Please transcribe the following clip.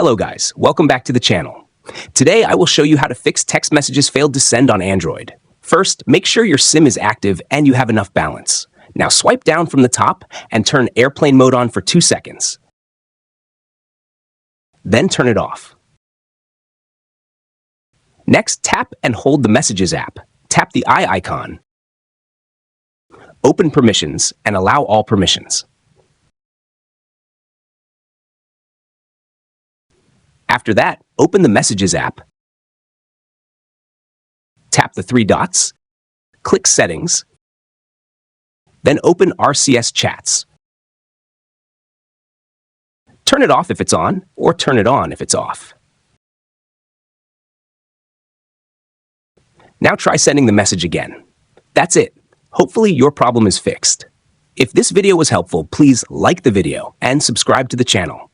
Hello guys, welcome back to the channel. Today I will show you how to fix text messages failed to send on Android. First, make sure your SIM is active and you have enough balance. Now swipe down from the top and turn airplane mode on for 2 seconds. Then turn it off. Next, tap and hold the Messages app. Tap the eye icon. Open Permissions and allow all permissions. After that, open the Messages app. Tap the 3 dots, click Settings, then open RCS Chats. Turn it off if it's on, or turn it on if it's off. Now try sending the message again. That's it. Hopefully your problem is fixed. If this video was helpful, please like the video and subscribe to the channel.